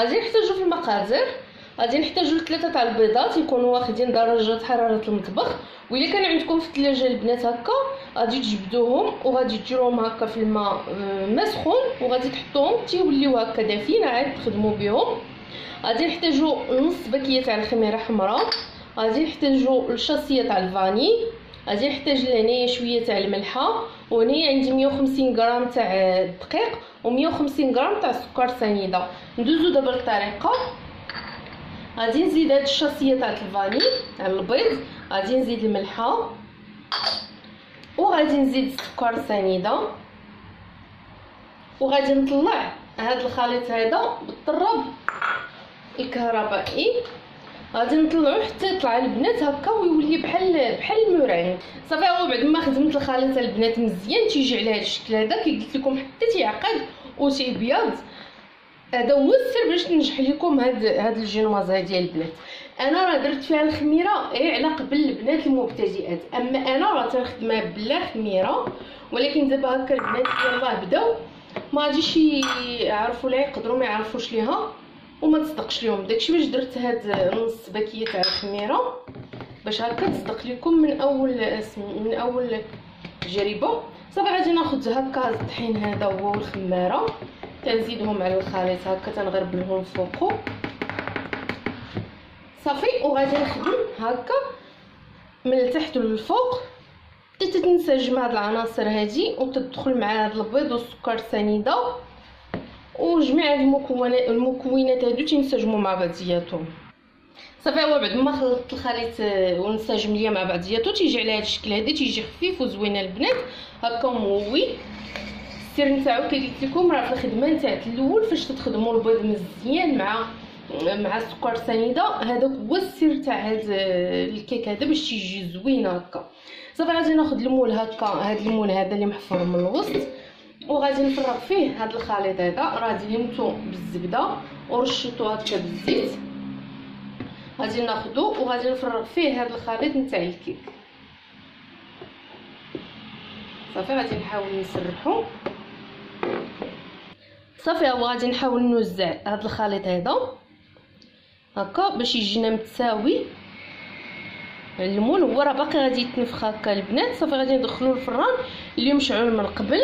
غادي نحتاجو في المقادير، غادي نحتاجو 3 تاع البيضات يكونوا واخدين درجه حراره المطبخ، والا كان عندكم في الثلاجه البنات هكا غادي تجبدوهم وغادي ديروهم هكا في الماء مسخون وغادي تحطوهم تيوليو هكا دافين عاد تخدموا بهم. غادي نحتاجو نص باكيه تاع الخميره حمراء، غادي نحتاجو الشاصيه تاع الفاني، غادي نحتاج لهنايا شويه تاع الملحه، وهنايا عندي 150 غرام تاع الدقيق و150 غرام تاع السكر سنيده. ندوزو دابا للطريقه. غادي نزيد هاد الشاصيه تاع الفاني تاع البيض، غادي نزيد الملحه وغادي نزيد السكر سنيده، وغادي نطلع هاد الخليط هذا بالطراب الكهربائي، غادي نطلعوه حتى يطلع البنات هكا ويولي بحال المورين. صافي هو بعد ما خدمت الخليط البنات مزيان تيجي على هاد الشكل هذا كي قلت لكم حتى تيعقد وتيبيض. هذا هو السر باش تنجح لكم هاد الجينواز ديال البنات. انا راه درت فيها الخميره غير على قبل البنات المبتدئات، اما انا راه تنخدمها بلا خميره، ولكن دابا هكا البنات يلاه بداو ما غاديش يعرفوا لها يقدروا ما يعرفوش ليها وما تصدقش لهم. داكشي باش درت هاد نص باكيه تاع الخميره باش هكا تصدق لكم من اول تجربه. صافي غادي ناخذ هكا الطحين هذا هو والخماره تنزيدهم على الخليط هكا تنغربلهم فوقو صافي، وغادي نخدم هكا من التحت للفوق حتى تنسجم هاد العناصر هادي وتدخل مع هاد البيض والسكر سنيده وجميع المكونات هادو تنسجموا مع بعضياتهم. صافي هو بعد ما خلطت الخليط ونسجم ليا مع بعضياتو تيجي على هاد الشكل هذا، تيجي خفيف وزوين البنات هكا مهوي. السر نتاعو كي قلت لكم راه في الخدمه نتاع الاول فاش تخدموا البيض مزيان مع السكر سنيده، هذاك هو السر تاع هاد الكيك هذا باش تيجي زوين هكا. صافي غادي ناخذ المول هكا، هاد المول هذا اللي محفور من الوسط، وغادي نفرغ فيه هاد الخليط هذا راه دهنتو بالزبده ورشيتو هكا بالزيت. غادي ناخذو وغادي نفرغ فيه هاد الخليط نتاع الكيك. صافي غادي نحاول نسرحو. صافي هو غادي نحاول نوزع هاد الخليط هذا هكا باش يجينا متساوي. المول هو راه باقي غادي يتنفخ هكا البنات. صافي غادي ندخلو الفران اللي مشعول من قبل،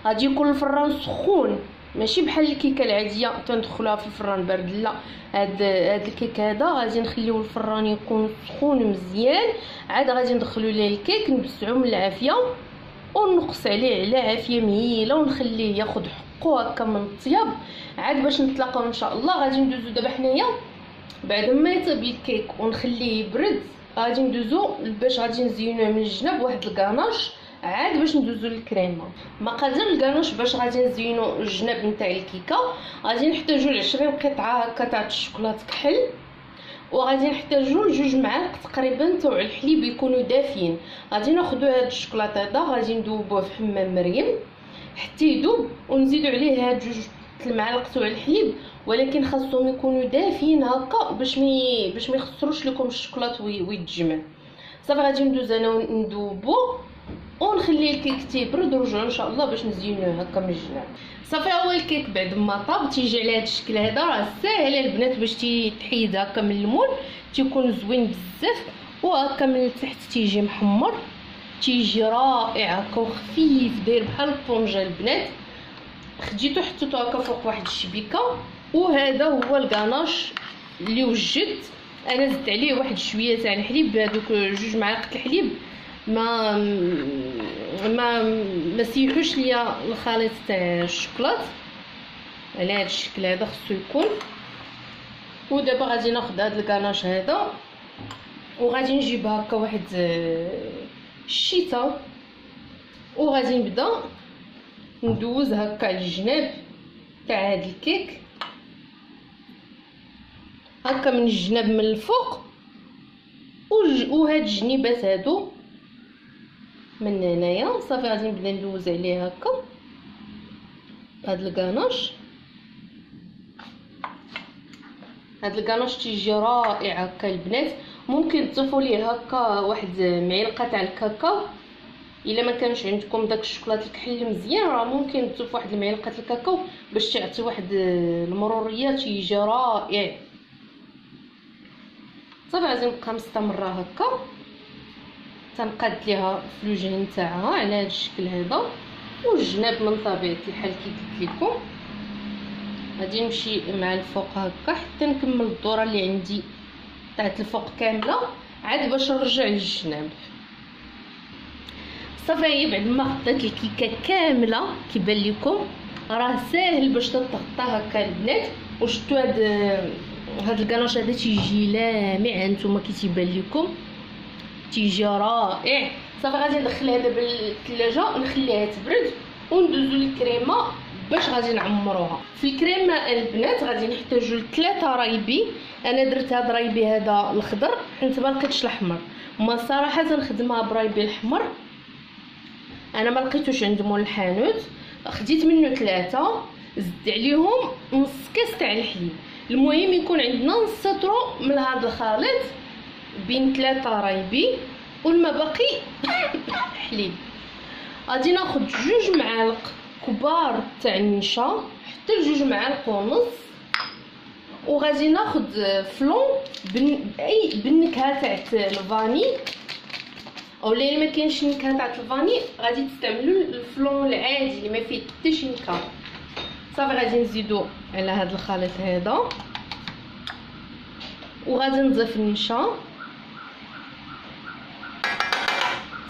غادي يكون الفران سخون ماشي بحال الكيكه العاديه تندخلوها في الفران بارد، لا هاد الكيك هذا غادي نخليو الفران يكون سخون مزيان، عاد غادي ندخلو ليه الكيك نبسعو من العافيه ونقص عليه على عافيه مهيله ونخليه ياخذ حقو هكا من الطياب عاد باش نتلاقاو ان شاء الله. غادي ندوزو دابا حنايا بعد ما يطيب الكيك ونخليه يبرد، غادي ندوزو باش غادي نزينوه من الجناب واحد الكاناش عاد باش ندوزو للكريمه. مقادير الكانوش باش غادي نزينو الجناب نتاع الكيكه، غادي نحتاجو 20 قطعه هكا تاع الشوكولاط كحل، وغادي نحتاجو 2 معالق تقريبا تاع الحليب يكونوا دافين. غادي ناخذوا هذا الشوكولاط هذا غادي ندوبوه في حمام مريم حتى يذوب، ونزيدوا عليه هاد 2 المعالق تاع الحليب، ولكن خاصهم يكونوا دافين هكا باش ما يخسروش لكم الشوكولاط ويتجمع. صافي غادي ندوز انا ندوبو ونخلي الكيك تيبرد ونرجعوا ان شاء الله باش نزينوه هكا من الجناب. صافي هو الكيك بعد ما طاب تيجي على هذا الشكل هذا، راه ساهل البنات باش تحيد هكا من المول، تيكون زوين بزاف وهكا من التحت تيجي محمر، تيجي رائع هكا وخفيف داير بحال الطونجه البنات. خديتو حطيتو هكا فوق واحد الشبيكه، وهذا هو الكاناش اللي وجدت انا. زدت عليه واحد شويه تاع الحليب، هذوك 2 معالق الحليب ما سيحوش ليا الخليط تاع الشوكولاط على هذا الشكل هذا خصو يكون. ودابا غادي ناخذ هذا الكاناش هذا وغادي نجيب هكا واحد الشيطه وغادي نبدا ندوز هكا على الجناب تاع هذا الكيك هكا من الجناب من الفوق، وهاد الجنيبات هادو من هنايا. صافي غادي نبدا ندوز عليه هكا هاد الكاناش. هاد الكاناش تيجي رائع هكا البنات. ممكن تضيفوا ليه هكا واحد معلقه تاع الكاكاو الا ما كانش عندكم داك الشوكولاط الكحل مزيان راه ممكن تضيفوا واحد المعلقه الكاكاو باش تعطي واحد المروريه تيجي رائع. صافي غادي نبقى مستمره هكا تنقاد ليها في الوجه نتاعها على هذا الشكل هذا، والجناب من طبيعه الحال كي قلت لكم غادي نمشي مع الفوق هكا حتى نكمل الدوره اللي عندي تاعت الفوق كامله عاد باش نرجع للجناب. صافي هي بعد ما غطيت الكيكه كامله كيبان لكم راه ساهل باش تتغطى هكا البنات. وشفتوا هاد الكاناش هذا تيجي لامع، هانتوما كي تيبان لكم تيجي رائع. صافي غادي ندخلها دابا للثلاجه نخليها تبرد وندوزو للكريمه باش غادي نعمروها. في الكريمه البنات غادي نحتاجو 3 رايبي. انا درت هاد رايبي هذا الخضر حيت ما لقيتش الاحمر، وما صراحه نخدمها برايبي الاحمر انا ما لقيتوش عند مول الحانوت. خديت منه 3 زدت عليهم نص كاس تاع الحليب. المهم يكون عندنا نص لتر من هذا الخليط بين 3 رايبي والما باقي حليب. غادي ناخذ 2 معالق كبار تاع النشا حتى 2 معالق ونص، وغادي ناخذ فلون بالنكهه تاع الفاني، او اللي ما كاينش النكهه تاع الفاني غادي تستعملوا الفلون العادي اللي ما فيه حتى شي نكهه. صافي غادي نزيدو على هذا الخليط هذا وغادي نضيف النشا.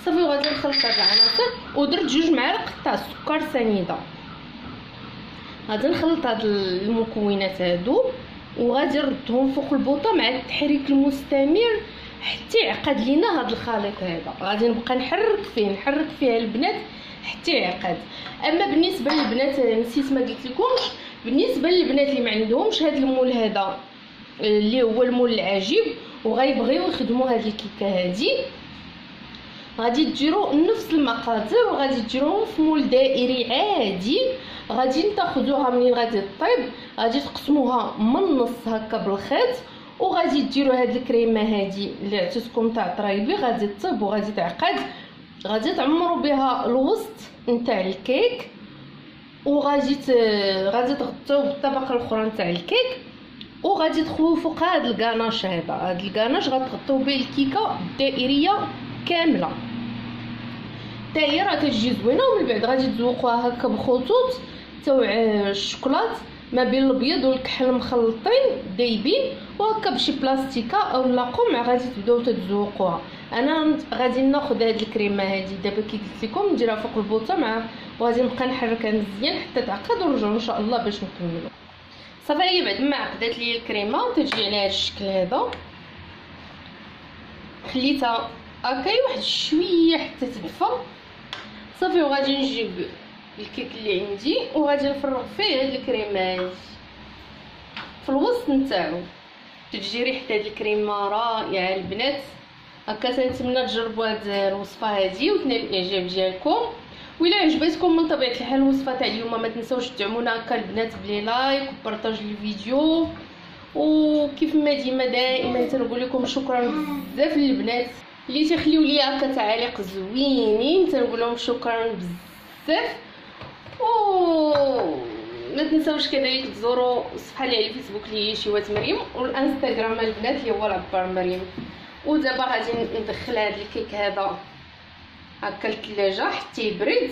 صافي وغادي نخلط هاد العناصر ودرت 2 معالق تاع السكر سنيده. غادي نخلط هاد المكونات هادو وغادي نردهم فوق البوطه مع التحريك المستمر حتى يعقد لينا هاد الخليط هذا. غادي نبقى نحرك فيه البنات حتى يعقد. اما بالنسبه للبنات نسيت ما قلت لكمش، بالنسبه للبنات اللي ما عندهمش هاد المول هذا اللي هو المول العجيب وغيبغيو يخدموا هاد الكيكه هادي، غادي ديروا نفس المقادير وغادي ديروهم في مول دائري عادي. غادي تاخذوها منين غادي طيب، غادي تقسموها من النص هكا بالخيط وغادي ديروا هاد الكريمه هادي اللي عطيتكم تاع طرايبي غادي تطيب وغادي تعقد. غادي تعمروا بها الوسط نتاع الكيك وغادي غادي تغطيو بالطبقه الاخرى نتاع الكيك وغادي تخويو فوق هاد الكاناش هذا. هاد الكاناش غتغطيو به الكيكه الدائريه كامله حتى هي راه كتجي زوينه. ومن بعد غادي تزوقوها هكا بخطوط تاع الشوكولات ما بين الابيض والكحل مخلطين دايبين وهكا بشي بلاستيكه او لا قمع غادي تبداو تتزوقوها. انا غادي ناخذ هاد الكريمه هادي دابا كي قلت لكم نديرها فوق البوطه مع وغادي نبقى نحركها مزيان حتى تعقد ونرجعوا ان شاء الله باش نكملوا. صافي هي بعد ما عقدت لي الكريمه تجي على هاد الشكل هذا خليتها هكا واحد شويه حتى تدفى. صافي وغادي نجيب الكيك اللي عندي وغادي نفرغ فيه هاد الكريمه هادي في الوسط نتاعو. تجي ريحه هاد الكريمه رائعه البنات. هكا تنتمنى تجربوا هاد الوصفه هادي وتنال الاعجاب ديالكم. وإلا عجبتكم من طبيعه الحال الوصفه تاع اليوم ما تنساوش تدعمونا هكا البنات بلي لايك وبارطاج الفيديو. وكيف ما ديما دائما تنقول لكم شكرا بزاف للبنات اللي تخليو لي هكا تعاليق زوينين، تنقول لهم شكرا بزاف. ما تنساوش كذلك تزوروا الصفحه اللي على الفيسبوك اللي هي شيوات مريم والانستغرام البنات اللي هو العبار مريم. ودابا غادي ندخل هذا الكيك هذا هكا للثلاجه حتى يبرد.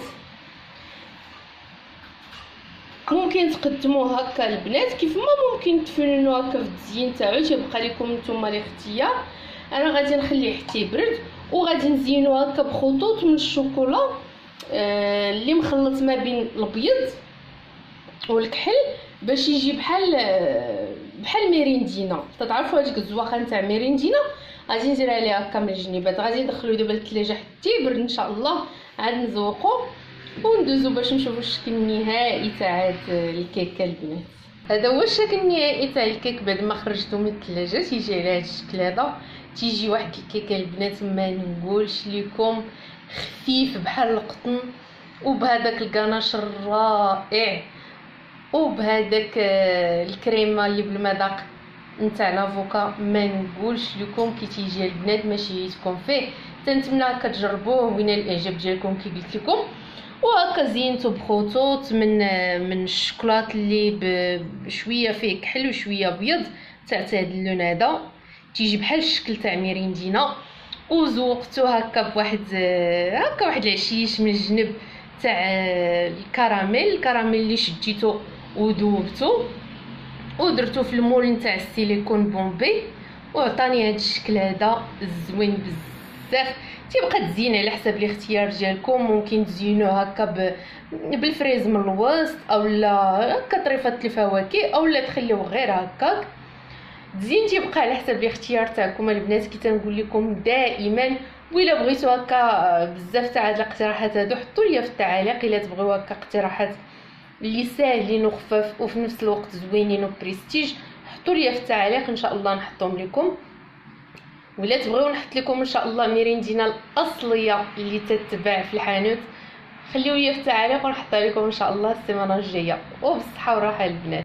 ممكن تقدموه هكا البنات كيف ما ممكن تفننوه هكا في التزيين تاعو تيبقى لكم نتوما الاختيار. انا غادي نخليه حتى يبرد وغادي نزينو هكا بخطوط من الشوكولا اللي مخلط ما بين الابيض والكحل باش يجي بحال ميريندينا. تعرفوا هذيك الزواخه نتاع ميريندينا غادي ندير عليها هكا من الجنيبات. غادي ندخلو دابا للثلاجه حتى يبرد ان شاء الله عاد نزوقو وندوزو باش نشوفوا الشكل النهائي تاع هاد الكيكه البنات. هذا هو الشكل النهائي تاع الكيك بعد ما خرجته من الثلاجه. تيجي على هذا الشكل هذا، تيجي واحد الكيكه البنات ما نقولش لكم خفيف بحال القطن وبهذاك الكاناش الرائع وبهذاك الكريمه اللي بالمذاق نتاع لافوكا ما نقولش لكم كي تيجي البنات ما شهيتكم فيه. تنتمنى هكا تجربوه وين الاعجاب ديالكم كي قلت لكم. وهكا زينته بخطوط من الشوكولات اللي بشويه فيه كحل وشويه ابيض تاع هذا اللون هذا، تيجي بحال الشكل تاع ميريندينا. وزوقته هكا بواحد هكا واحد العشيش من الجنب تاع الكراميل اللي شديته ودوبته ودرتو في المول نتاع السيليكون بومبي، وعطاني هذا الشكل هذا زوين بزاف. تيبقى تزين على حسب الاختيار ديالكم، ممكن تزينوه هكا بالفريز من الوسط اولا هكا طريفه الفواكه اولا تخليوه غير هكاك تزين، تيبقى على حسب الاختيار تاعكم البنات. كي تنقول لكم دائما وإلا بغيتوا هكا بزاف تاع هاد الاقتراحات هادو حطوا لي في التعاليق الا تبغيو هكا اقتراحات اللي ساهلين وخفاف وفي نفس الوقت زوينين وبريستيج، حطوا لي في التعاليق ان شاء الله نحطهم لكم. ولا تبغيو نحط لكم ان شاء الله ميريندينا الاصليه اللي تتباع في الحانوت، خليو لي في التعاليق ونحطها لكم ان شاء الله السيمانه الجايه. وبالصحه والراحه البنات.